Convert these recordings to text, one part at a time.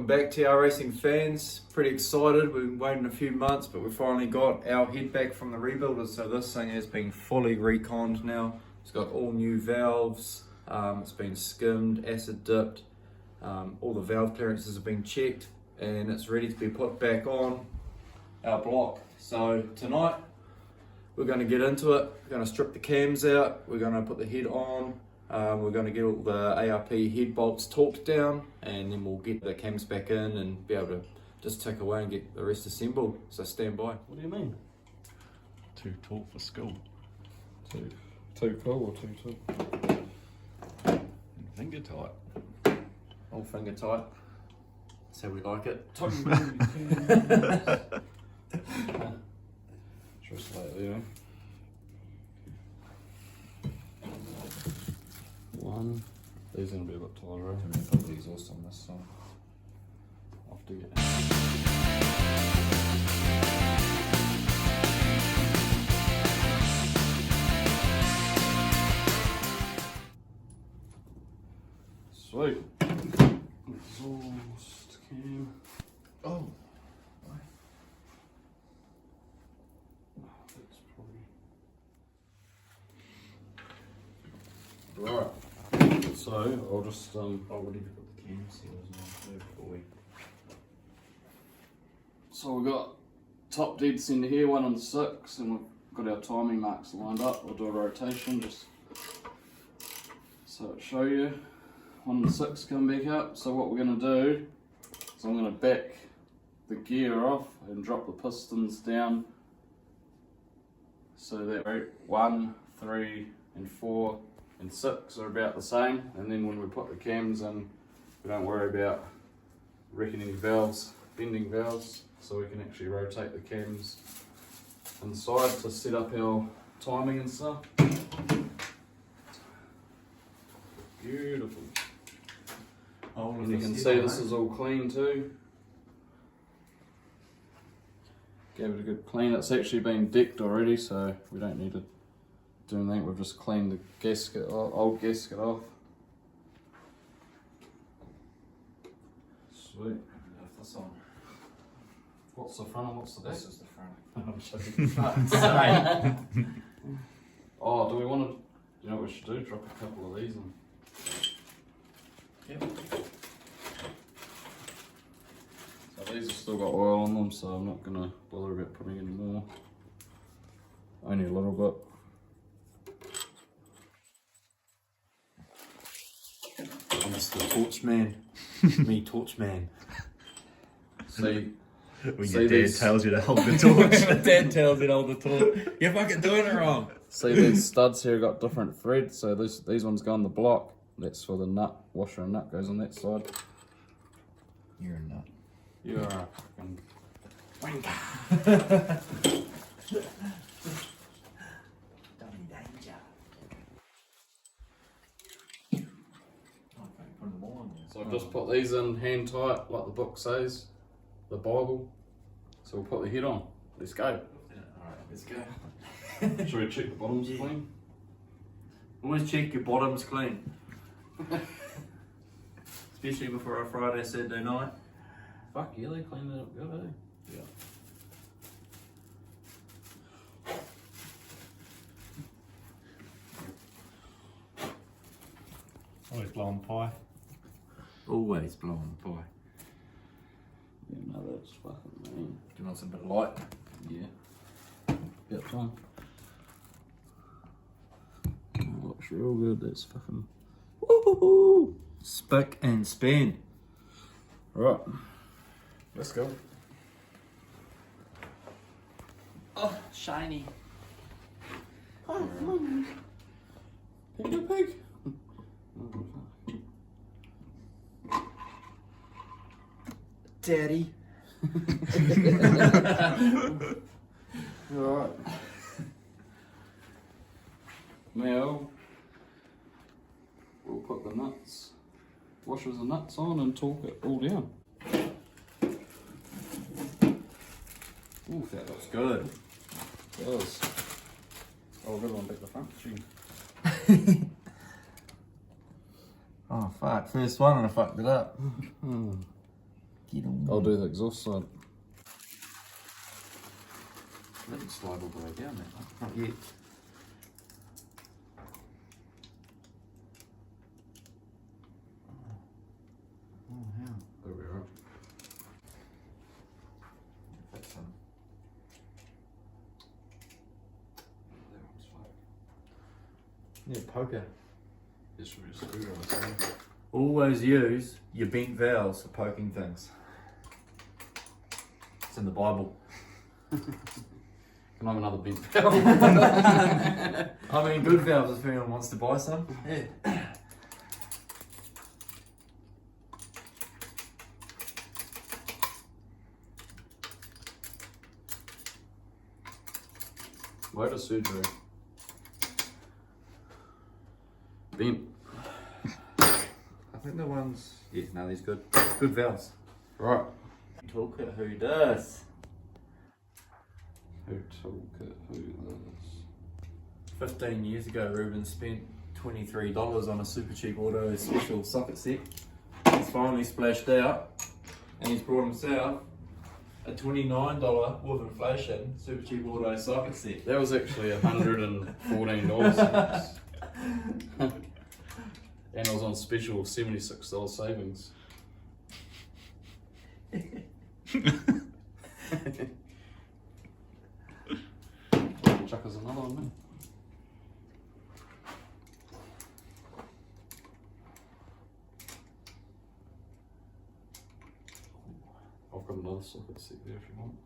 back TR Racing fans. Pretty excited. We've been waiting a few months, but we finally got our head back from the rebuilders. So this thing has been fully reconned now. It's got all new valves. It's been skimmed, acid dipped. All the valve clearances have been checked, and it's ready to be put back on our block. So tonight we're going to get into it. We're going to strip the cams out. We're going to put the head on. We're going to get all the ARP head bolts torqued down, and then we'll get the cams back in and be able to just tick away and get the rest assembled. So stand by. What do you mean? Too tall for school. Too cool or too tall? Finger tight. All finger tight. That's how we like it. Just slightly, you know. One. These are going to be a bit tighter. I'm going to put the exhaust on this side. I'll have to get Sweet. Exhaust cam. Oh. That's probably right. So I'll just Oh, we need to put the cams here as well before we. So we've got top dead centre here, 1 and 6, and we've got our timing marks lined up. We'll do a rotation just so it show you. 1 and 6 come back up. So what we're going to do is I'm going to back the gear off and drop the pistons down so that 1, 3 and 4 and 6 are about the same, and then when we put the cams in we don't worry about wrecking any valves, bending valves, so we can actually rotate the cams inside to set up our timing and stuff. Beautiful. And you can see this is all clean too. Gave it a good clean. It's actually been decked already, so we don't need to do anything. We've just cleaned the gasket, old gasket off. Sweet. Have this on. What's the front and what's the back? This is the front. I'll show you. Oh, do we want to? Do you know what we should do? Drop a couple of these in. Yep. So these have still got oil on them, so I'm not going to bother about putting any more. Only a little bit. I'm just the torch man. Me, torch man. See, When See your dad these- tells you to hold the torch. Dad tells you to hold the torch. You're fucking doing it wrong. see these studs here got different threads, so these ones go on the block. That's for the nut, washer and nut goes on that side. You're a nut. You are a fucking wanker. So I've just put these in hand tight, like the book says, the Bible. So we'll put the head on. Let's go. Alright, let's go. Should we check the bottoms clean? Always check your bottoms clean. Especially before a Friday, Saturday night. Fuck yeah, they cleaned it up good, eh? Yeah. Always blowing pie. Always blowing the pie. Yeah, no, that's fucking mean. Do you want some bit of light? Yeah. Yep, fine. Oh, looks real good, that's fucking... Woohoo! Spick and span. Right, let's go. Oh, shiny. Pig, pig. Daddy. Alright. Now, we'll put the nuts, washers and nuts on and torque it all down. Ooh, that looks good. It does. Oh, good one back the front. Gee. Oh fuck, first one and I fucked it up. Get on. I'll do the exhaust side. Let it slide all the way down there. Not yet. Oh, how? There we are. That's some. Yeah, poker. This should be a screwdriver. Always use your bent valves for poking things. It's in the Bible. Can I have another bent valve? I mean, good valves if anyone wants to buy some. Yeah. Motor surgery. Bent. I think the ones. Yeah, no, these good. Good valves. Right. Toolkit, who does? Who toolkit? Who this? 15 years ago, Ruben spent $23 on a super cheap auto special socket set. He's finally splashed out, and he's brought himself a $29 with inflation super cheap auto socket set. That was actually $114. And I was on special $76 savings. Chuck us another one, man. I've got another socket set there if you want.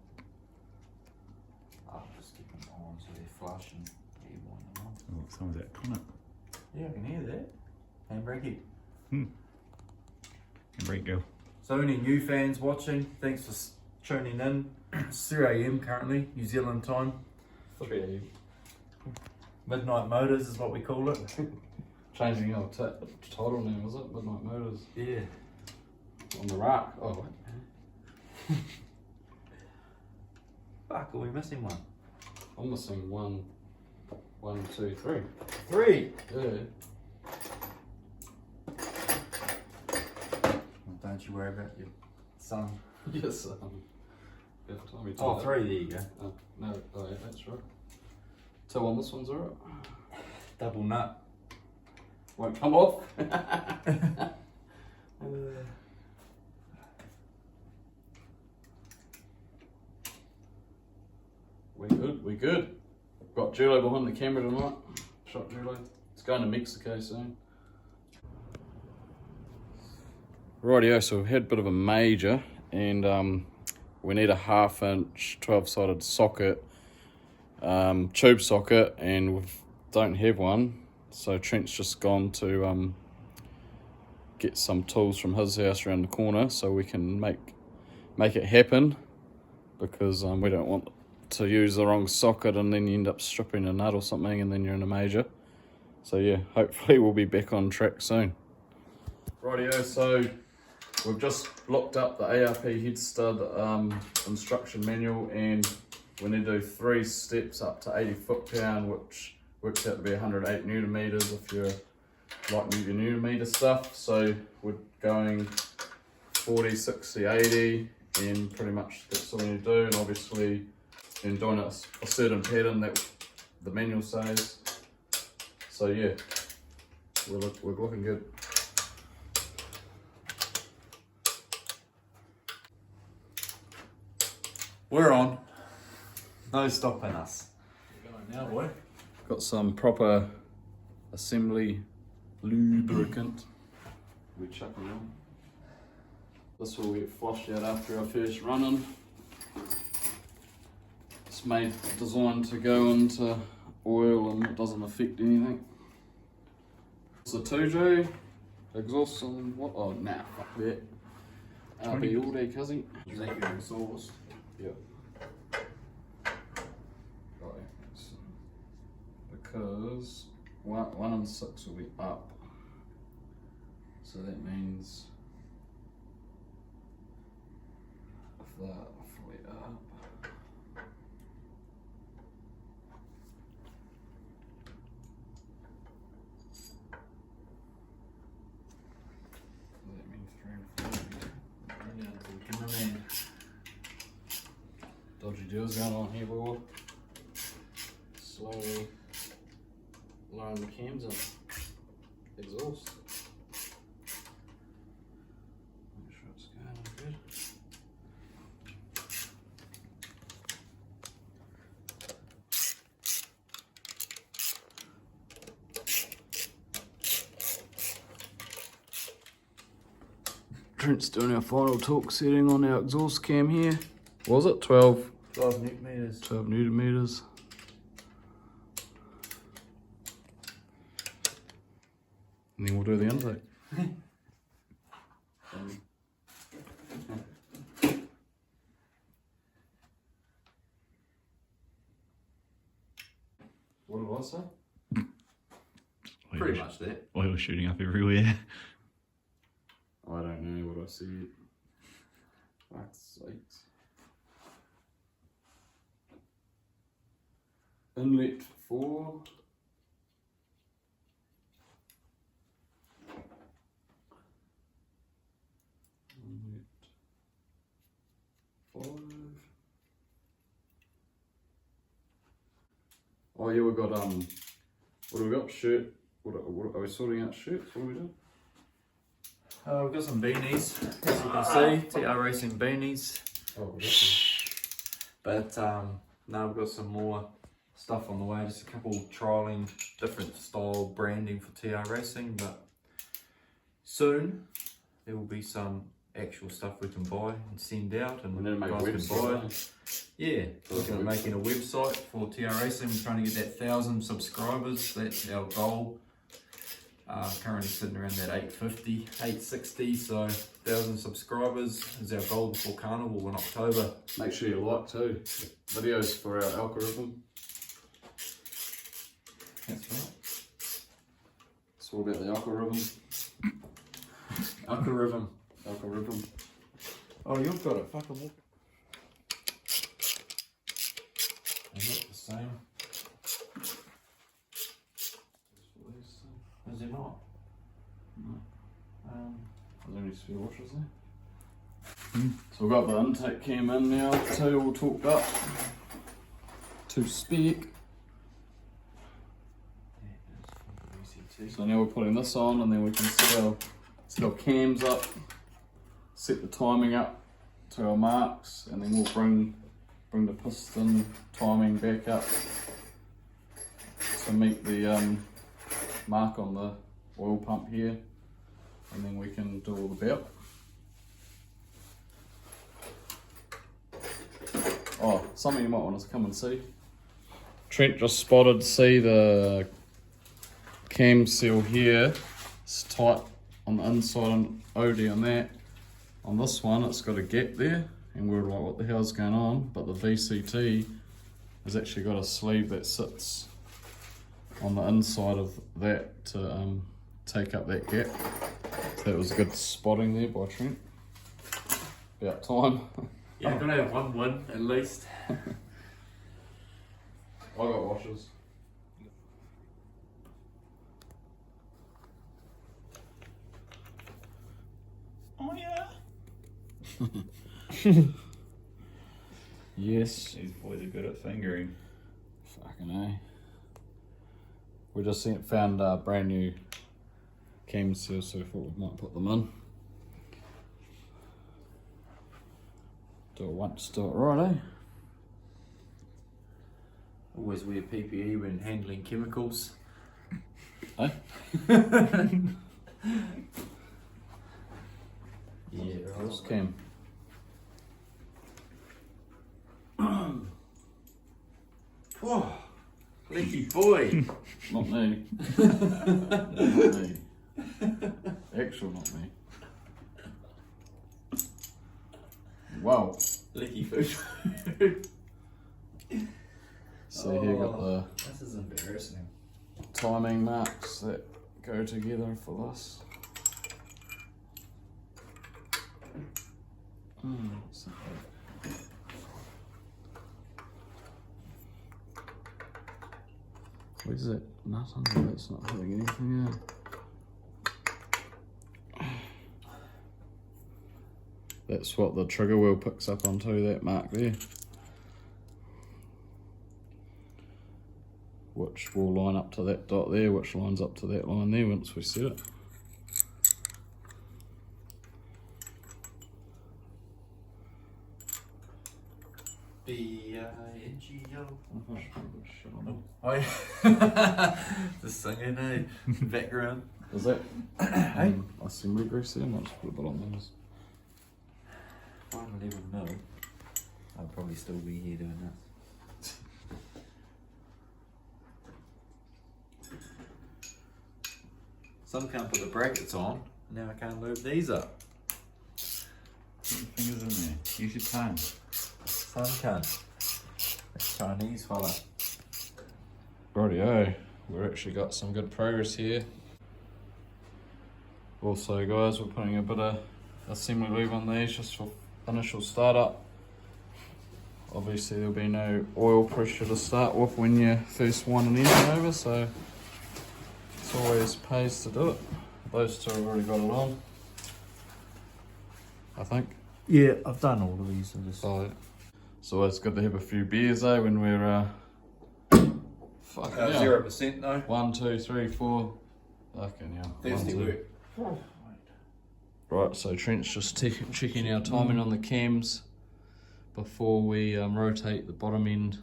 I'll just keep them on so they're flush and you want them on. Oh, some of that Connor. Yeah, I can hear that. Handbrake. Break go. So any new fans watching, thanks for tuning in. It's 3 AM currently, New Zealand time. 3 AM. Midnight Motors is what we call it. Changing our title name, was it? Midnight Motors. Yeah. On the rack. Oh, wait. Fuck, are we missing one? I'm missing one, 2, 3. 3! Yeah. Well, don't you worry about your son. Yes. By the time we Oh, tie 3, there you go. that- no, oh yeah, that's right. 2 on this one's alright. Double nut. Won't come off. We good, we good. Got Julo behind the camera tonight. Shot Julo. It's going to Mexico soon. Rightio, so we've had a bit of a major and we need a 1/2 inch 12-sided socket, tube socket, and we don't have one. So Trent's just gone to get some tools from his house around the corner so we can make it happen, because we don't want to use the wrong socket and then you end up stripping a nut or something and then you're in a major. So yeah, hopefully we'll be back on track soon. Rightio, so we've just looked up the ARP head stud instruction manual, and we need to do 3 steps up to 80 foot-pound, which works out to be 108 newton meters if you're like your newton meter stuff. So we're going 40, 60, 80, and pretty much that's all we need to do. And obviously, in doing a certain pattern that the manual says. So yeah, we're looking good. We're on. No stopping us. We're going now, boy. Got some proper assembly lubricant. We chucking on. This will get flushed out after our first run-in. It's designed to go into oil and it doesn't affect anything. It's a 2J exhaust and what? Oh nah, fuck that. RB all day, cuzzy. Is that your exhaust? Yep. Right. Because 1 and 6 will be up. So that means if that fully up. That means 3 and 4. dodgy deals going on here, boy. Slowly lowering the cams in. Exhaust. Make sure it's going good. Trent's doing our final torque setting on our exhaust cam here. What was it? 12 Newton meters. 12 Newton meters. And then we'll do the intake. What did I say? Pretty much that. Oil shooting up everywhere. I don't know what I see. Fuck's sakes. Inlet 4. Inlet 5. Oh yeah, we got what do we got? Shirt. What are we sorting out shirts? What are we doing? We've got some beanies, as you can see, TR Racing beanies. Oh, we got some. But now we've got some more stuff on the way, just a couple trialing different style branding for TR Racing, but soon there will be some actual stuff we can buy and send out, and We need to make a guys can buy. website. Yeah, looking at making a website for TR Racing. We're trying to get that 1,000 subscribers. That's our goal. Currently sitting around that 850, 860. So 1,000 subscribers is our goal before Carnival in October. Make sure you like too. Videos for our algorithm. That's right. It's all about the algorithm. Algorithm. Algorithm. Oh, you've got it. Fucking look. They look the same. Is it not? No. Um, Are there any spare washers there? So we've got the intake cam in now, two all torqued up. Two spec. So now we're putting this on, and then we can set our cams up, set the timing up to our marks, and then we'll bring the piston timing back up to meet the mark on the oil pump here, and then we can do all the belt. Oh, something you might want to come and see. Trent just spotted, see the cam seal here, it's tight on the inside and OD on that. On this one it's got a gap there, and we're like, what the hell's going on? But the VCT has actually got a sleeve that sits on the inside of that to take up that gap. So that was a good spotting there by Trent. About time. yeah, gotta have one win at least. I got washers. Oh yeah. Yes. These boys are good at fingering. Fucking A. We just found brand new cam seals, so we thought we might put them in. Do it once, do it right, eh? Always wear PPE when handling chemicals. Eh? Yeah, First cam. Oh, leaky boy. Not me. Not me. Actual not me. Wow. Leaky fish. So here got the This is embarrassing. timing marks that go together for this. What's that? Where's that nut under? That's not hitting anything out. That's what the trigger wheel picks up onto, that mark there. which will line up to that dot there, which lines up to that line there once we set it. B-I-N-G-O. Oh, Just singing, eh? Background. is that assembly grease there? I might just put a bit on those. If I would even know, I'd probably still be here doing this. Some can't put the brackets on, now I can't move these up. Put your fingers in there. Use your tongue. Some can't. Chinese fella. Rightio, we've actually got some good progress here. Also guys, we're putting a bit of assembly lube on these just for initial startup. Obviously there'll be no oil pressure to start with when you first wind an engine over, so it's always pays to do it. Those two have already got it on, I think. Yeah, I've done all of these. So it's good to have a few beers when we're fucking hell. 0% though. 1, 2, 3, 4. Fucking hell. Thursday 1, 2. work. Right, so Trent's just checking our timing on the cams before we rotate the bottom end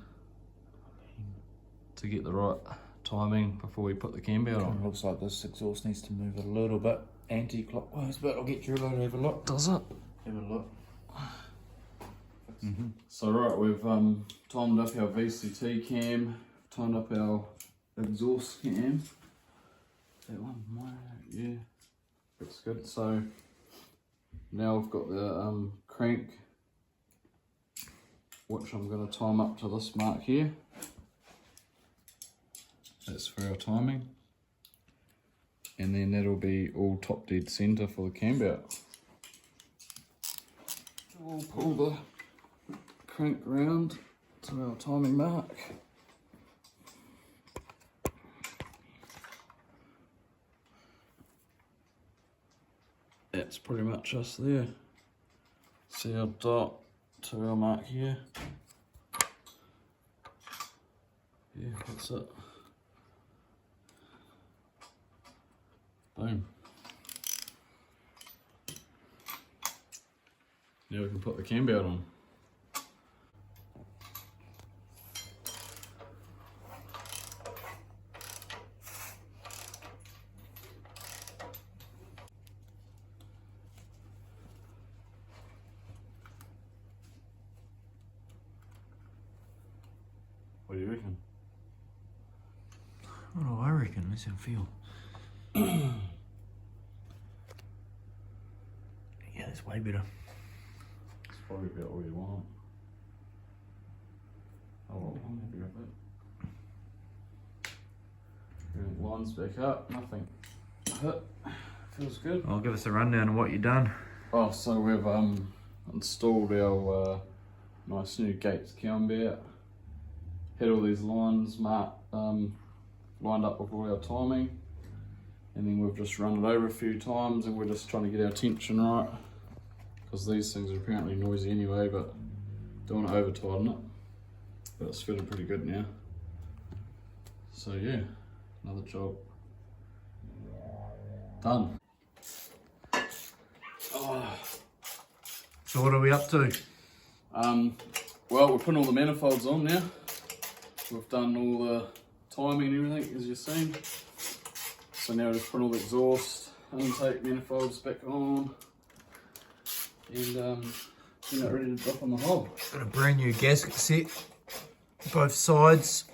to get the right timing before we put the cam belt on. Looks like this exhaust needs to move a little bit anti-clockwise, but I'll get you to have a look. Does it? Have a look. So right, we've timed up our VCT cam, timed up our exhaust cam. That one, yeah, looks good. So now we've got the crank, which I'm going to time up to this mark here. That's for our timing. And then that'll be all top dead centre for the cam belt. We'll pull the crank round to our timing mark. That's pretty much us there. See our dot to our mark here. Yeah, that's it. Boom. Now we can put the cam belt on. What do you reckon? What do I reckon? Let's have a feel. Yeah, that's way better. It's probably about all you want. Oh, well, I'm happy with it. Lines back up, nothing hit. Feels good. I'll give us a rundown of what you've done. Oh, so we've installed our nice new gates cam belt. Had all these lines marked, lined up with all our timing, and then we've just run it over a few times, and we're just trying to get our tension right, because these things are apparently noisy anyway, but don't want to over tighten it. But it's fitted pretty good now. So yeah, another job done. Oh. So what are we up to? Well, we're putting all the manifolds on now. We've done all the timing and everything, as you've seen. So now we're just putting all the exhaust, intake manifolds back on, and getting it ready to drop on the hob. Got a brand new gasket set, both sides.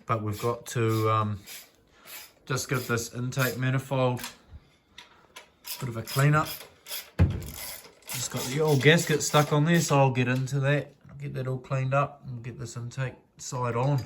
But we've got to just give this intake manifold a bit of a clean up. Just got the old gasket stuck on there, so I'll get into that. I'll get that all cleaned up and get this intake side on.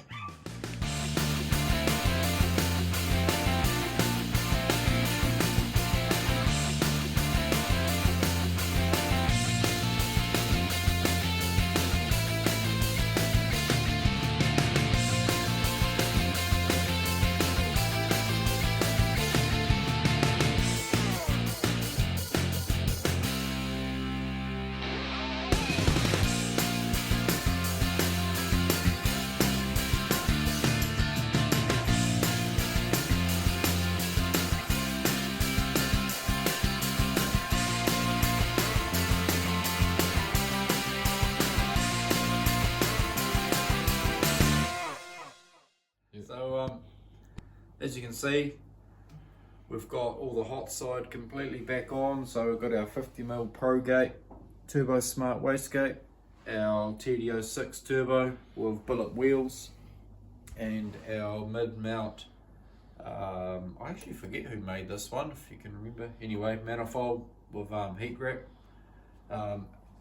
as you can see, we've got all the hot side completely back on. So we've got our 50mm Pro Gate Turbo Smart Wastegate, our TD06 Turbo with billet wheels, and our mid-mount, I actually forget who made this one, if you can remember. Anyway, manifold with heat wrap.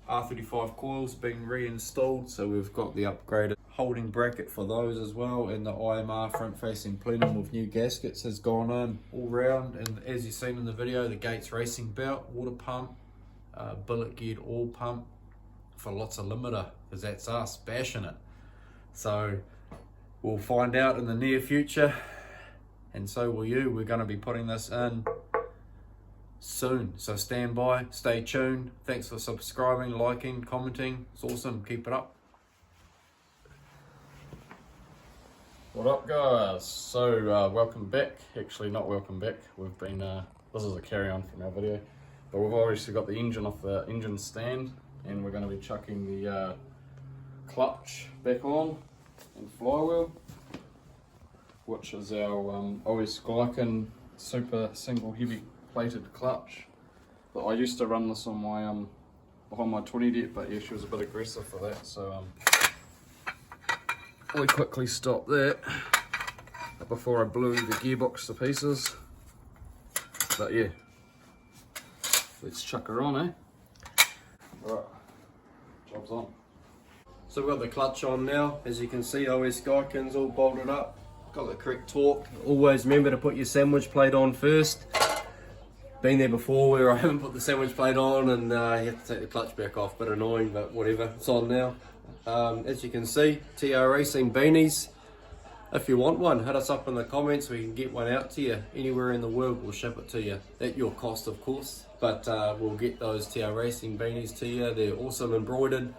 R35 coils being reinstalled, so we've got the upgraded holding bracket for those as well, and the IMR front facing plenum with new gaskets has gone on all round. And as you've seen in the video, the Gates racing belt, water pump, billet geared oil pump for lots of limiter, because that's us bashing it. So we'll find out in the near future, and so will you. We're going to be putting this in soon, so stand by, stay tuned. Thanks for subscribing, liking, commenting. It's awesome. Keep it up. What up, guys? So welcome back. Actually, not welcome back. We've been this is a carry on from our video, but we've obviously got the engine off the engine stand, and we're going to be chucking the clutch back on and flywheel, which is our OS Glycan super single heavy plated clutch. But I used to run this on my behind my 20 det, but yeah, she was a bit aggressive for that, so we quickly stopped that before I blew the gearbox to pieces. But yeah, let's chuck her on, eh? Right, job's on. So we've got the clutch on now. As you can see, OS Glycan's all bolted up. Got the correct torque. Always remember to put your sandwich plate on first. Been there before where I haven't put the sandwich plate on and you have to take the clutch back off. Bit annoying, but whatever, it's on now. As you can see, TR Racing beanies. If you want one, hit us up in the comments. We can get one out to you. Anywhere in the world, we'll ship it to you. At your cost, of course. But we'll get those TR Racing beanies to you. They're awesome embroidered,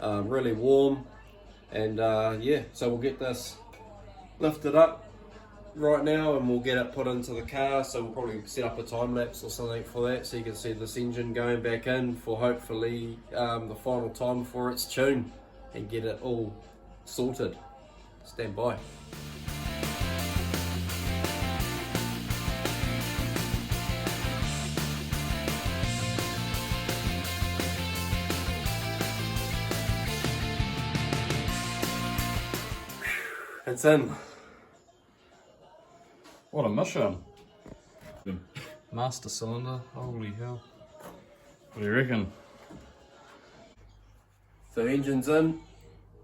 really warm. And yeah, so we'll get this lifted up right now and we'll get it put into the car. So we'll probably set up a time lapse or something for that, so you can see this engine going back in for hopefully the final time before it's tuned, and get it all sorted. Stand by. It's in. What a mission. Master cylinder, holy hell. What do you reckon? So engine's in.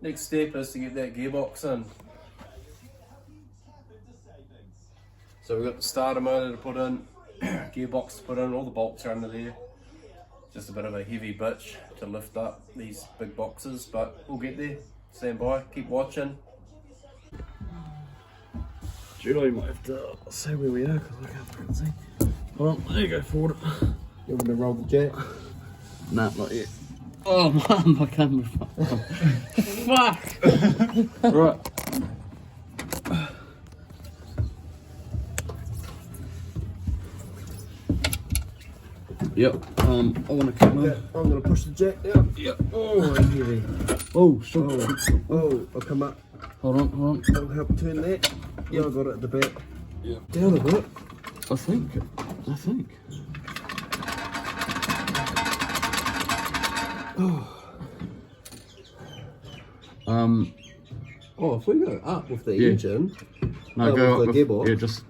Next step is to get that gearbox in. So we've got the starter motor to put in, gearbox to put in, all the bolts are under there. Just a bit of a heavy bitch to lift up these big boxes, but we'll get there. Stand by, keep watching. Julie might have to say where we are because I can't fucking see. Hold on, there you go, forward. You want me to roll the jack? Nah, not yet. Oh man, my camera. Fuck! Right. Yep, I want to come in. I'm going to push the jack down. Yep. Oh, heavy. Oh, shit. Oh, I'll come up. Hold on. I'll help turn that. Yeah, I got it at the back. Yeah. Down a bit. I think. Oh, if we go up with the Yeah. engine, No, go with up the with, gearbox. yeah, just.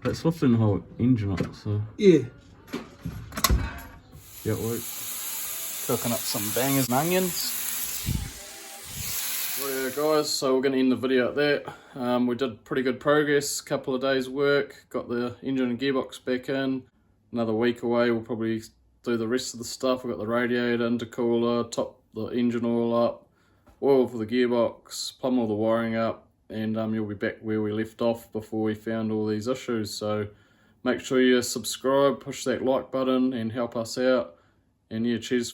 Let's lift the whole engine up, so. Yeah. Yeah, it works. Cooking up some bangers and onions. Well, yeah, guys, so we're going to end the video at that. We did pretty good progress, couple of days work, got the engine and gearbox back in. Another week away, we'll probably do the rest of the stuff. We've got the radiator, intercooler, top the engine oil up, oil for the gearbox, plumb all the wiring up, and you'll be back where we left off before we found all these issues. So make sure you subscribe, push that like button and help us out. And yeah, cheers.